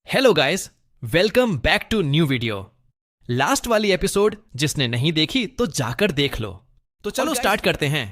Hello guys, welcome back to new video. Last वाली episode जिसने नहीं देखी तो जाकर देख लो। तो चलो स्टार्ट करते हैं।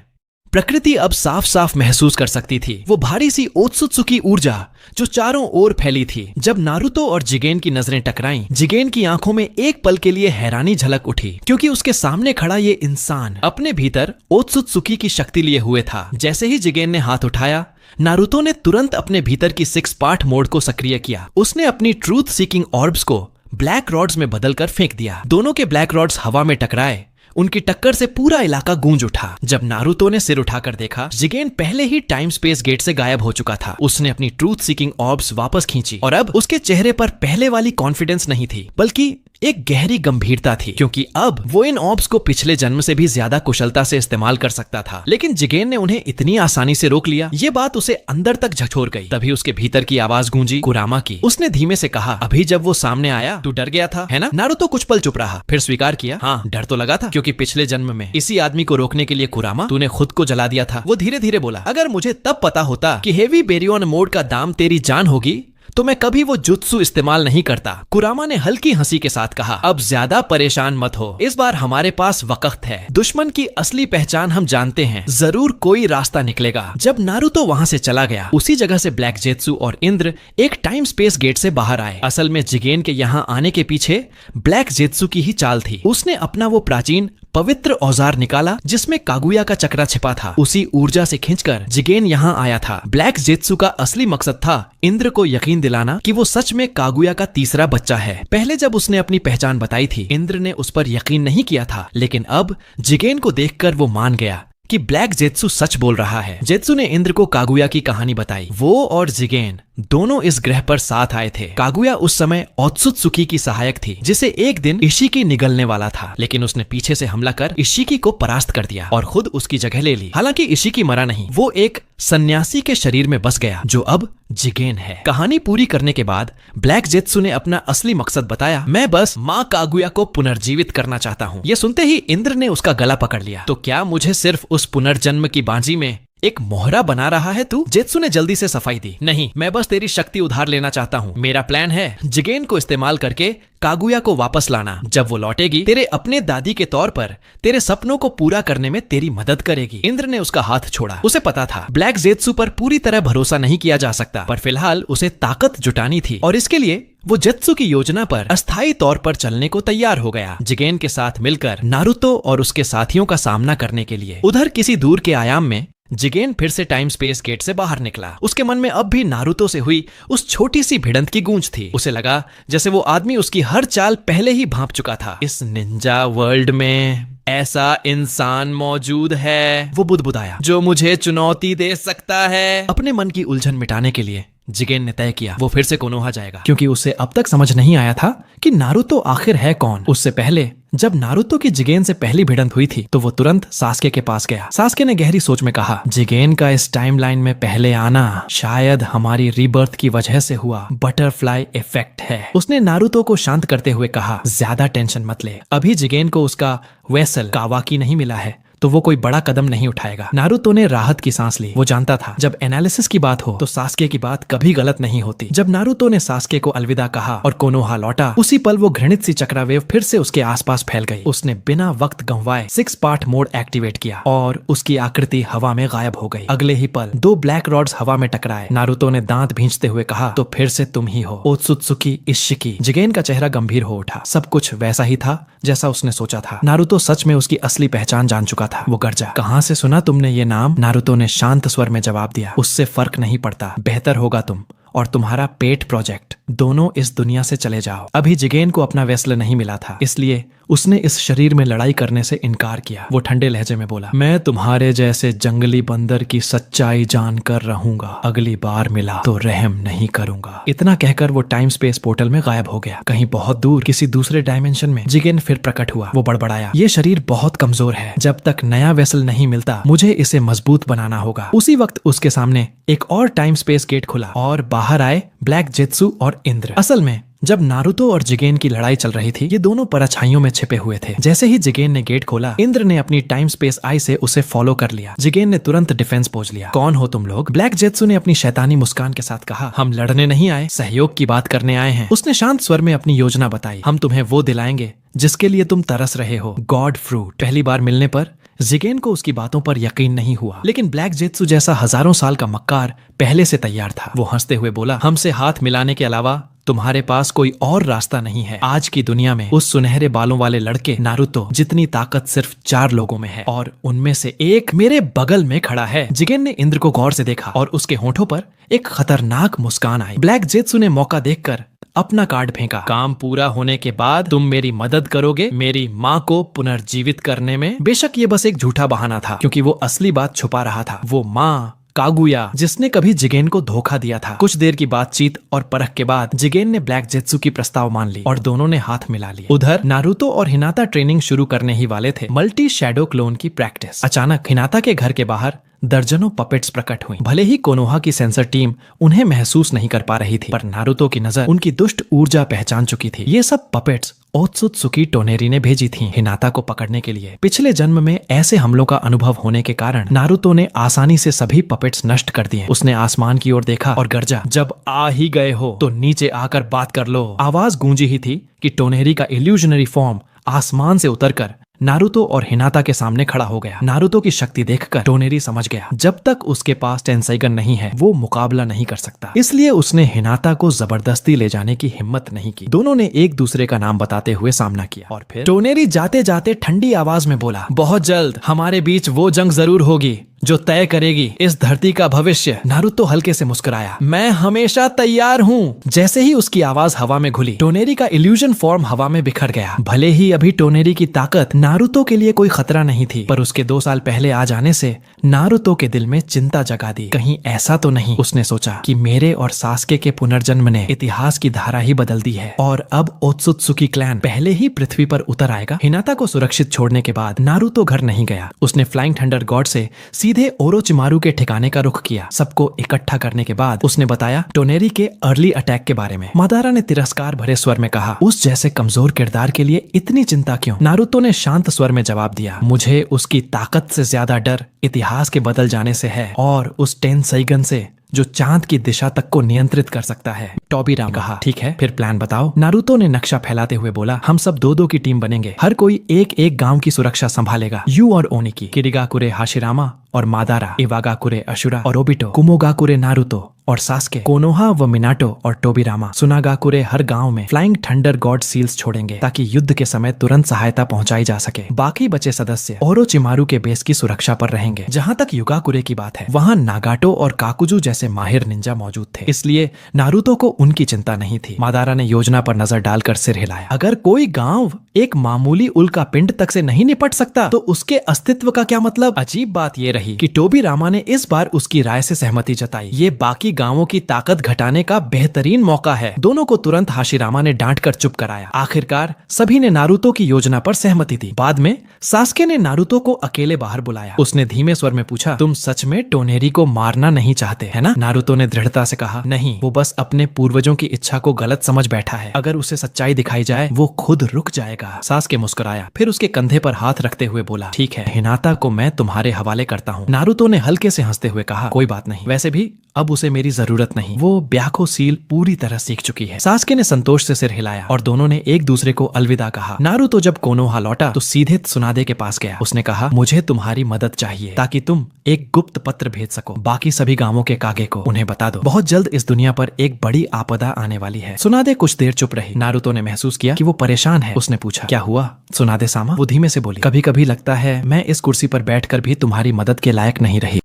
प्रकृति अब साफ साफ महसूस कर सकती थी वो भारी सी ओत्सुत्सुकी ऊर्जा जो चारों ओर फैली थी। जब नारुतो और जिगेन की नजरें टकराईं, जिगेन की आंखों में एक पल के लिए हैरानी झलक उठी, क्योंकि उसके सामने खड़ा ये इंसान अपने भीतर ओत्सुत्सुकी की शक्ति लिए हुए था। जैसे ही जिगेन ने हाथ उठाया, नारुतो ने तुरंत अपने भीतर की 6 पार्ट मोड को सक्रिय किया। उसने अपनी ट्रूथ सीकिंग ऑर्ब्स को ब्लैक रॉड्स में बदलकर फेंक दिया। दोनों के ब्लैक रॉड्स हवा में टकराए। उनकी टक्कर से पूरा इलाका गूंज उठा। जब नारुतो ने सिर उठाकर देखा, जिगेन पहले ही टाइम स्पेस गेट से गायब हो चुका था। उसने अपनी ट्रूथ सीकिंग ऑर्ब्स वापस खींची और अब उसके चेहरे पर पहले वाली कॉन्फिडेंस नहीं थी, बल्कि एक गहरी गंभीरता थी, क्योंकि अब वो इन ऑर्ब्स को पिछले जन्म से भी ज्यादा कुशलता से इस्तेमाल कर सकता था। लेकिन जिगेन ने उन्हें इतनी आसानी से रोक लिया, ये बात उसे अंदर तक झकझोर गई। तभी उसके भीतर की आवाज गूंजी, कुरामा की। उसने धीमे से कहा, अभी जब वो सामने आया तू डर गया था, है ना? नारुतो कुछ पल चुप रहा, फिर स्वीकार किया, हाँ डर तो लगा था, क्योंकि पिछले जन्म में इसी आदमी को रोकने के लिए कुरामा तूने खुद को जला दिया था। वो धीरे धीरे बोला, अगर मुझे तब पता होता कि हेवी बेरियन मोड का दाम तेरी जान होगी तो मैं कभी वो जुत्सु इस्तेमाल नहीं करता। कुरामा ने हल्की हंसी के साथ कहा, अब ज्यादा परेशान मत हो, इस बार हमारे पास वक्त है। दुश्मन की असली पहचान हम जानते हैं, जरूर कोई रास्ता निकलेगा। जब नारुतो वहां से चला गया, उसी जगह से ब्लैक जेत्सु और इंद्र एक टाइम स्पेस गेट से बाहर आए। असल में जिगेन के यहाँ आने के पीछे ब्लैक जेत्सु की ही चाल थी। उसने अपना वो प्राचीन पवित्र औजार निकाला जिसमें कागुया का चक्रा छिपा था। उसी ऊर्जा से खींचकर जिगेन यहाँ आया था। ब्लैक जेत्सु का असली मकसद था इंद्र को यकीन दिलाना कि वो सच में कागुया का तीसरा बच्चा है। पहले जब उसने अपनी पहचान बताई थी, इंद्र ने उस पर यकीन नहीं किया था, लेकिन अब जिगेन को देखकर वो मान गया कि ब्लैक जेत्सु सच बोल रहा है। जेत्सु ने इंद्र को कागुया की कहानी बताई। वो और जिगेन दोनों इस ग्रह पर साथ आए थे। कागुया उस समय ओत्सुत्सुकी की सहायक थी, जिसे एक दिन इशिकी निगलने वाला था, लेकिन उसने पीछे से हमला कर इशिकी को परास्त कर दिया और खुद उसकी जगह ले ली। हालांकि इशिकी मरा नहीं, वो एक सन्यासी के शरीर में बस गया जो अब जिगेन है। कहानी पूरी करने के बाद ब्लैक जेत्सु ने अपना असली मकसद बताया, मैं बस माँ कागुया को पुनर्जीवित करना चाहता हूँ। ये सुनते ही इंद्र ने उसका गला पकड़ लिया, तो क्या मुझे सिर्फ उस पुनर्जन्म की बाजी में एक मोहरा बना रहा है तू? जेत्सु ने जल्दी से सफाई दी, नहीं, मैं बस तेरी शक्ति उधार लेना चाहता हूँ। मेरा प्लान है जिगेन को इस्तेमाल करके कागुया को वापस लाना। जब वो लौटेगी, तेरे अपने दादी के तौर पर तेरे सपनों को पूरा करने में तेरी मदद करेगी। इंद्र ने उसका हाथ छोड़ा। उसे पता था ब्लैक जेत्सु पर पूरी तरह भरोसा नहीं किया जा सकता, पर फिलहाल उसे ताकत जुटानी थी और इसके लिए वो जेत्सु की योजना पर अस्थायी तौर पर चलने को तैयार हो गया। जिगेन के साथ मिलकर नारुतो और उसके साथियों का सामना करने के लिए। उधर किसी दूर के आयाम में जिगेन फिर से टाइम स्पेस गेट से बाहर निकला। उसके मन में अब भी नारुतो से हुई उस छोटी सी भिड़ंत की गूंज थी। उसे लगा जैसे वो आदमी उसकी हर चाल पहले ही भांप चुका था। इस निंजा वर्ल्ड में ऐसा इंसान मौजूद है, वो बुदबुदाया, जो मुझे चुनौती दे सकता है। अपने मन की उलझन मिटाने के लिए जिगेन ने तय किया वो फिर से कोनोहा जाएगा, क्योंकि उसे अब तक समझ नहीं आया था कि नारुतो आखिर है कौन। उससे पहले जब नारुतो की जिगेन से पहली भिड़ंत हुई थी, तो वो तुरंत सास्के के पास गया। सास्के ने गहरी सोच में कहा, जिगेन का इस टाइमलाइन में पहले आना शायद हमारी रीबर्थ की वजह से हुआ बटरफ्लाई इफेक्ट है। उसने नारुतो को शांत करते हुए कहा, ज्यादा टेंशन मत ले, अभी जिगेन को उसका वेसल कावाकी नहीं मिला है, तो वो कोई बड़ा कदम नहीं उठाएगा। नारुतो ने राहत की सांस ली। वो जानता था जब एनालिसिस की बात हो तो सास्के की बात कभी गलत नहीं होती। जब नारुतो ने सास्के को अलविदा कहा और कोनोहा लौटा, उसी पल वो घृणित सी चक्रवेव फिर से उसके आसपास फैल गई। उसने बिना वक्त गंवाए 6 पार्ट मोड एक्टिवेट किया और उसकी आकृति हवा में गायब हो गई। अगले ही पल 2 ब्लैक रॉड्स हवा में टकराए। नारुतो ने दांत भींचते हुए कहा, तो फिर से तुम ही हो, ओत्सुत्सुकी इशिकी। जिगेन का चेहरा गंभीर हो उठा। सब कुछ वैसा ही था जैसा उसने सोचा था। नारुतो सच में उसकी असली पहचान जान चुका था। वो गर्जा, कहाँ से सुना तुमने ये नाम? नारुतो ने शांत स्वर में जवाब दिया, उससे फर्क नहीं पड़ता, बेहतर होगा तुम और तुम्हारा पेट प्रोजेक्ट दोनों इस दुनिया से चले जाओ। अभी जिगेन को अपना वेसल नहीं मिला था, इसलिए उसने इस शरीर में लड़ाई करने से इनकार किया। वो ठंडे लहजे में बोला, मैं तुम्हारे जैसे जंगली बंदर की सच्चाई जानकर रहूंगा, अगली बार मिला तो रहम नहीं करूंगा। इतना कहकर वो टाइम स्पेस पोर्टल में गायब हो गया। कहीं बहुत दूर किसी दूसरे डायमेंशन में जिगेन फिर प्रकट हुआ। वो बड़बड़ाया, ये शरीर बहुत कमजोर है, जब तक नया वेसल नहीं मिलता मुझे इसे मजबूत बनाना होगा। उसी वक्त उसके सामने एक और टाइम स्पेस गेट खुला और बाहर आए ब्लैक जेत्सु और इंद्र। असल में जब नारुतो और जिगेन की लड़ाई चल रही थी, ये दोनों परछाइयों में छिपे हुए थे। जैसे ही जिगेन ने गेट खोला, इंद्र ने अपनी टाइम स्पेस आई से उसे फॉलो कर लिया। जिगेन ने तुरंत डिफेंस पोज लिया। कौन हो तुम लोग? ब्लैक जेत्सु ने अपनी शैतानी मुस्कान के साथ कहा, हम लड़ने नहीं आए, सहयोग की बात करने आए हैं। उसने शांत स्वर में अपनी योजना बताई। हम तुम्हें वो दिलाएंगे जिसके लिए तुम तरस रहे हो, गॉड फ्रूट। पहली बार मिलने पर जिगेन को उसकी बातों पर यकीन नहीं हुआ, लेकिन ब्लैक जेत्सु जैसा हजारों साल का मक्कार पहले से तैयार था। वो हंसते हुए बोला, हमसे हाथ मिलाने के अलावा तुम्हारे पास कोई और रास्ता नहीं है। आज की दुनिया में उस सुनहरे बालों वाले लड़के नारुतो जितनी ताकत सिर्फ 4 लोगों में है, और उनमें से एक मेरे बगल में खड़ा है। जिगेन ने इंद्र को गौर से देखा और उसके होठों पर एक खतरनाक मुस्कान आई। ब्लैक जेत्सु ने मौका देखकर अपना कार्ड फेंका। काम पूरा होने के बाद तुम मेरी मदद करोगे मेरी माँ को पुनर्जीवित करने में। बेशक ये बस एक झूठा बहाना था, क्योंकि वो असली बात छुपा रहा था। वो माँ कागुया, जिसने कभी जिगेन को धोखा दिया था। कुछ देर की बातचीत और परख के बाद जिगेन ने ब्लैक जेत्सु की प्रस्ताव मान ली और दोनों ने हाथ मिला लिया। उधर नारुतो और हिनाता ट्रेनिंग शुरू करने ही वाले थे, मल्टी शैडो क्लोन की प्रैक्टिस। अचानक हिनाता के घर के बाहर दर्जनों पपेट्स प्रकट हुई। भले ही कोनोहा की सेंसर टीम उन्हें महसूस नहीं कर पा रही थी, पर नारुतो की नजर उनकी दुष्ट ऊर्जा पहचान चुकी थी। ये सब पपेट्स ओत्सुत्सुकी टोनेरी ने भेजी थी हिनाता को पकड़ने के लिए। पिछले जन्म में ऐसे हमलों का अनुभव होने के कारण नारुतो ने आसानी से सभी पपेट्स नष्ट कर दिए। उसने आसमान की ओर देखा और गर्जा, जब आ ही गए हो तो नीचे आकर बात कर लो। आवाज गूंजी ही थी कि टोनेरी का इल्यूजनरी फॉर्म आसमान से उतरकर नारुतो और हिनाता के सामने खड़ा हो गया। नारुतो की शक्ति देखकर टोनेरी समझ गया, जब तक उसके पास टेंसाइगन नहीं है वो मुकाबला नहीं कर सकता। इसलिए उसने हिनाता को जबरदस्ती ले जाने की हिम्मत नहीं की। दोनों ने एक दूसरे का नाम बताते हुए सामना किया और फिर टोनेरी जाते जाते ठंडी आवाज में बोला, बहुत जल्द हमारे बीच वो जंग जरूर होगी जो तय करेगी इस धरती का भविष्य। नारुतो हल्के से मुस्कुराया, मैं हमेशा तैयार हूँ। जैसे ही उसकी आवाज हवा में घुली, टोनेरी का इल्यूजन फॉर्म हवा में बिखर गया। भले ही अभी टोनेरी की ताकत नारुतो के लिए कोई खतरा नहीं थी, पर उसके 2 साल पहले आ जाने से नारुतो के दिल में चिंता जगा दी। कहीं ऐसा तो नहीं, उसने सोचा, कि मेरे और सास्के के पुनर्जन्म ने इतिहास की धारा ही बदल दी है और अब ओत्सुत्सुकी क्लैन पहले ही पृथ्वी पर उतर आएगा। हिनाता को सुरक्षित छोड़ने के बाद नारुतो घर नहीं गया। उसने फ्लाइंग थंडर गॉड से सीधे ओरोचिमारू के ठिकाने का रुख किया। सबको इकट्ठा करने के बाद उसने बताया टोनेरी के अर्ली अटैक के बारे में। मादारा ने तिरस्कार भरे स्वर में कहा, उस जैसे कमजोर किरदार के लिए इतनी चिंता क्यों? नारुतो ने शांत स्वर में जवाब दिया, मुझे उसकी ताकत से ज्यादा डर इतिहास के बदल जाने से है, और उस टेंसाइगन से जो चांद की दिशा तक को नियंत्रित कर सकता है। टोबीरामा कहा, ठीक है, फिर प्लान बताओ। नारुतो ने नक्शा फैलाते हुए बोला, हम सब 2-2 की टीम बनेंगे। हर कोई एक गांव की सुरक्षा संभालेगा। यू और ओनिकी, किरिगाकुरे हाशिरामा और मादारा, इवागाकुरे अशुरा और ओबिटो, कुमोगाकुरे नारुतो और सास्के, कोनोहा व मिनाटो और टोबीरामा, सुनागाकुरे हर गांव में फ्लाइंग थंडर गॉड सील्स छोड़ेंगे ताकि युद्ध के समय तुरंत सहायता पहुंचाई जा सके। बाकी बचे सदस्य ओरोचिमारू के बेस की सुरक्षा पर रहेंगे। जहां तक युगाकुरे की बात है, वहां नागाटो और काकुजू जैसे माहिर निंजा मौजूद थे, इसलिए नारुतो को उनकी चिंता नहीं थी। मादारा ने योजना पर नजर डालकर सिर हिलाया। अगर कोई गांव एक मामूली उल्का पिंड तक से नहीं निपट सकता तो उसके अस्तित्व का क्या मतलब? अजीब बात ये रही कि टोबीरामा ने इस बार उसकी राय से सहमति जताई। ये बाकी गांवों की ताकत घटाने का बेहतरीन मौका है। दोनों को तुरंत हाशिरामा ने डांट कर चुप कराया। आखिरकार सभी ने नारुतो की योजना पर सहमति दी। बाद में सास्के ने नारुतो को अकेले बाहर बुलाया। उसने धीमे स्वर में पूछा, तुम सच में टोनेरी को मारना नहीं चाहते है ना? नारुतो ने दृढ़ता से कहा, नहीं, वो बस अपने पूर्वजों की इच्छा को गलत समझ बैठा है। अगर उसे सच्चाई दिखाई जाए वो खुद रुक जाएगा। सास्के मुस्कुराया, फिर उसके कंधे पर हाथ रखते हुए बोला, ठीक है, हिनाता को मैं तुम्हारे हवाले करता हूँ। नारुतो ने हल्के से हंसते हुए कहा, कोई बात नहीं, वैसे भी अब उसे मेरी जरूरत नहीं, वो ब्याको सील पूरी तरह सीख चुकी है। सास्के ने संतोष से सिर हिलाया और दोनों ने एक दूसरे को अलविदा कहा। नारुतो जब कोनोहा लौटा तो सीधे त्सुनादे के पास गया। उसने कहा, मुझे तुम्हारी मदद चाहिए ताकि तुम एक गुप्त पत्र भेज सको बाकी सभी गांवों के कागे को। उन्हें बता दो, बहुत जल्द इस दुनिया पर एक बड़ी आपदा आने वाली है। त्सुनादे कुछ देर चुप रही। नारुतो ने महसूस किया कि वो परेशान है। उसने पूछा, क्या हुआ त्सुनादे सामा? वो धीमे से बोली, कभी कभी लगता है मैं इस कुर्सी पर बैठकर भी तुम्हारी मदद के लायक नहीं रही।